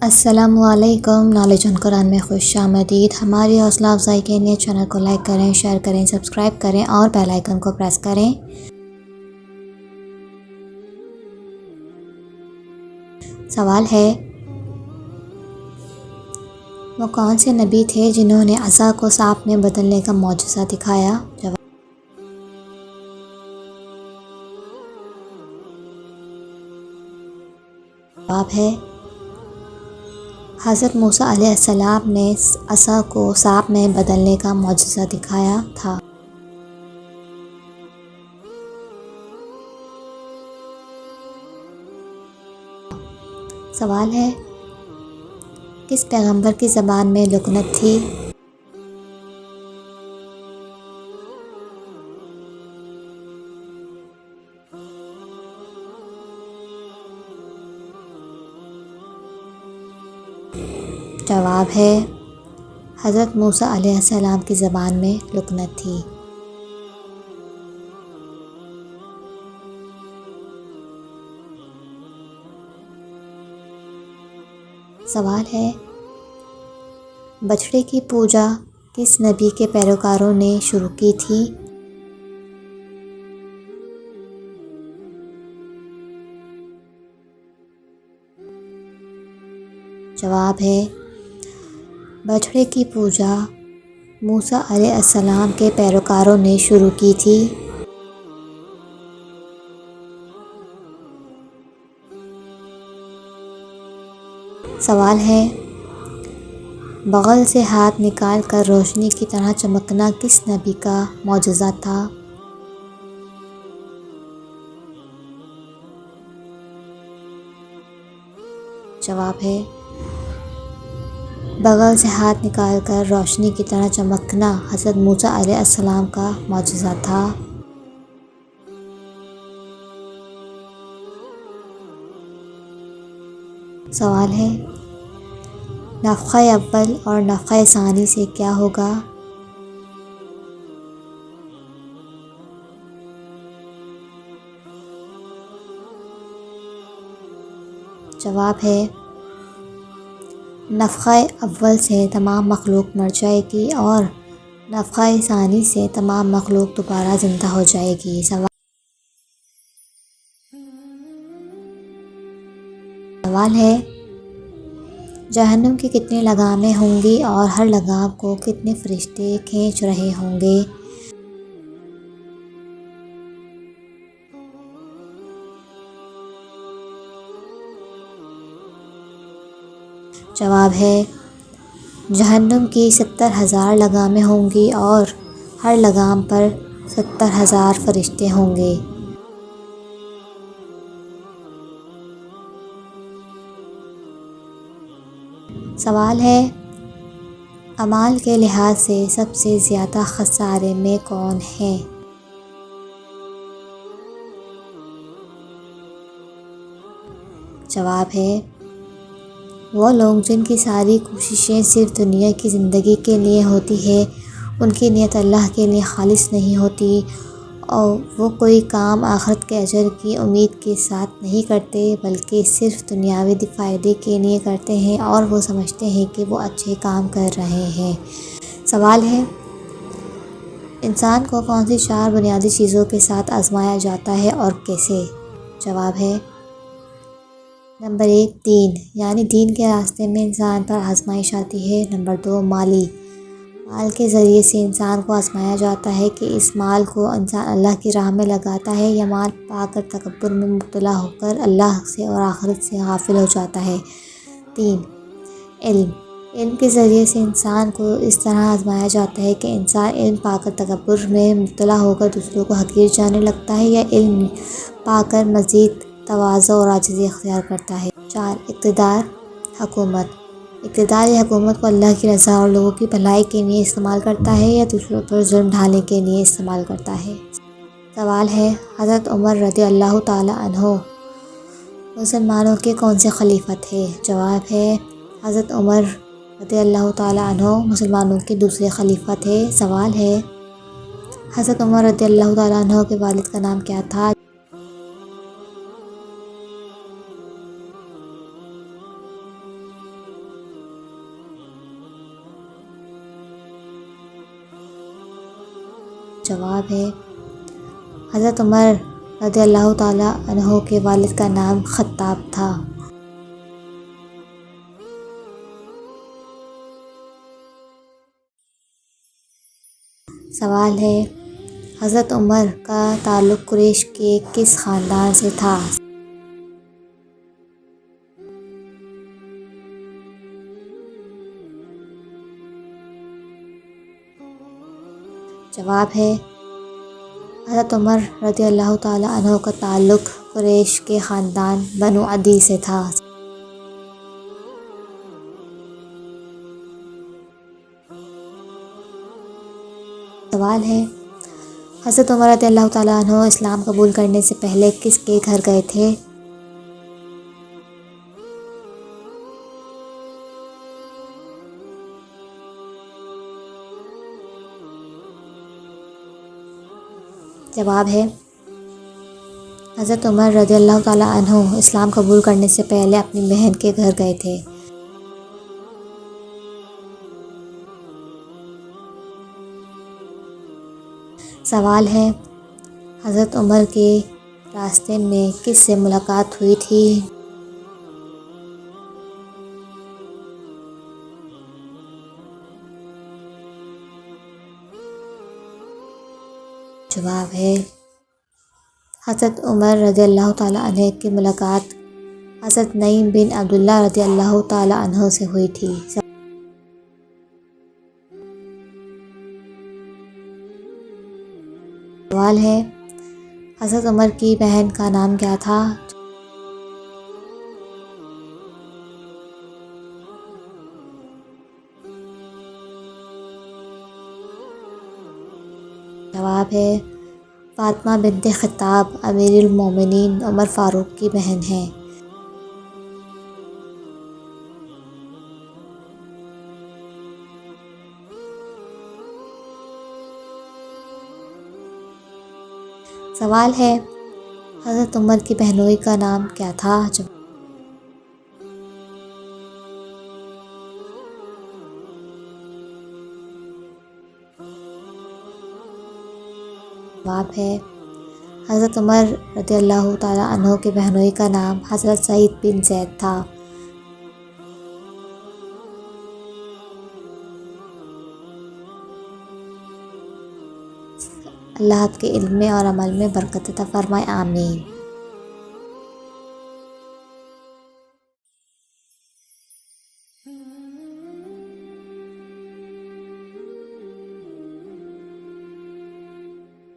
السلام علیکم، knowledge on قرآن میں خوش آمدید۔ ہماری حوصلہ افزائی کے لیے چینل کو لائک کریں، شیئر کریں، سبسکرائب کریں اور بیل آئیکن کو پریس کریں۔ سوال ہے، وہ کون سے نبی تھے جنہوں نے عصا کو سانپ میں بدلنے کا معجزہ دکھایا؟ جواب ہے، حضرت موسیٰ علیہ السلام نے عصا کو سانپ میں بدلنے کا معجزہ دکھایا تھا۔ سوال ہے، کس پیغمبر کی زبان میں لکنت تھی؟ جواب ہے، حضرت موسیٰ علیہ السلام کی زبان میں لکنت تھی۔ سوال ہے، بچھڑے کی پوجا کس نبی کے پیروکاروں نے شروع کی تھی؟ جواب ہے، بچھڑے کی پوجا موسیٰ علیہ السلام کے پیروکاروں نے شروع کی تھی۔ سوال ہے، بغل سے ہاتھ نکال کر روشنی کی طرح چمکنا کس نبی کا معجزہ تھا؟ جواب ہے، بغل سے ہاتھ نکال کر روشنی کی طرح چمکنا حضرت موسیٰ علیہ السلام کا معجزہ تھا۔ سوال ہے، نفخہ اول اور نفخہ ثانی سے کیا ہوگا؟ جواب ہے، نفخہ اول سے تمام مخلوق مر جائے گی اور نفخہ ثانی سے تمام مخلوق دوبارہ زندہ ہو جائے گی۔ سوال ہے، جہنم کی کتنی لگامیں ہوں گی اور ہر لگام کو کتنے فرشتے کھینچ رہے ہوں گے؟ جواب ہے، جہنم کی 70,000 لگامیں ہوں گی اور ہر لگام پر 70,000 فرشتے ہوں گے۔ سوال ہے، اعمال کے لحاظ سے سب سے زیادہ خسارے میں کون ہیں؟ جواب ہے، وہ لوگ جن کی ساری کوششیں صرف دنیا کی زندگی کے لیے ہوتی ہے، ان کی نیت اللہ کے لیے خالص نہیں ہوتی اور وہ کوئی کام آخرت کے اجر کی امید کے ساتھ نہیں کرتے بلکہ صرف دنیاوی فائدے کے لیے کرتے ہیں اور وہ سمجھتے ہیں کہ وہ اچھے کام کر رہے ہیں۔ سوال ہے، انسان کو کون سی 4 بنیادی چیزوں کے ساتھ آزمایا جاتا ہے اور کیسے؟ جواب ہے، نمبر 1 دین، یعنی دین کے راستے میں انسان پر آزمائش آتی ہے۔ نمبر 2 مال کے ذریعے سے انسان کو آزمایا جاتا ہے کہ اس مال کو انسان اللہ کی راہ میں لگاتا ہے یا مال پا کر تکبر میں مبتلا ہو کر اللہ سے اور آخرت سے غافل ہو جاتا ہے۔ 3 علم کے ذریعے سے انسان کو اس طرح آزمایا جاتا ہے کہ انسان علم پا کر تکبر میں مبتلا ہو کر دوسروں کو حقیر جاننے لگتا ہے یا علم پا کر مزید تواضع اور عاجزی اختیار کرتا ہے۔ 4 اقتدار یا حکومت کو اللہ کی رضا اور لوگوں کی بھلائی کے لیے استعمال کرتا ہے یا دوسروں پر ظلم ڈھانے کے لیے استعمال کرتا ہے۔ سوال ہے، حضرت عمر رضی اللہ تعالیٰ عنہ مسلمانوں کے کون سے خلیفہ تھے؟ جواب ہے، حضرت عمر رضی اللہ تعالیٰ عنہ مسلمانوں کے دوسرے خلیفہ تھے۔ سوال ہے، حضرت عمر رضی اللہ تعالیٰ عنہ کے والد کا نام کیا تھا؟ جواب ہے حضرت عمر رضی اللہ تعالی عنہ کے والد کا نام خطاب تھا۔ سوال ہے حضرت عمر کا تعلق قریش کے کس خاندان سے تھا؟ جواب ہے حضرت عمر رضی اللہ تعالی عنہ کا تعلق قریش کے خاندان بنو عدی سے تھا۔ سوال ہے حضرت عمر رضی اللہ تعالی عنہ اسلام قبول کرنے سے پہلے کس کے گھر گئے تھے؟ جواب ہے حضرت عمر رضی اللہ تعالی عنہ اسلام قبول کرنے سے پہلے اپنی بہن کے گھر گئے تھے۔ سوال ہے حضرت عمر کے راستے میں کس سے ملاقات ہوئی تھی؟ جواب ہے حضرت عمر رضی اللہ تعالی عنہ کی ملاقات حضرت نعیم بن عبداللہ رضی اللہ تعالی عنہ سے ہوئی تھی۔ سوال ہے حضرت عمر کی بہن کا نام کیا تھا؟ جواب ہے فاطمہ بنت خطاب امیر المومنین عمر فاروق کی بہن ہیں۔ سوال ہے حضرت عمر کی بہنوئی کا نام کیا تھا؟ جواب ہے حضرت عمر رضی اللہ تعالی عنہ کی بہنوئی کا نام حضرت سعید بن زید تھا۔ اللہ آپ کے علم میں اور عمل میں برکت عطا فرمائے، آمین۔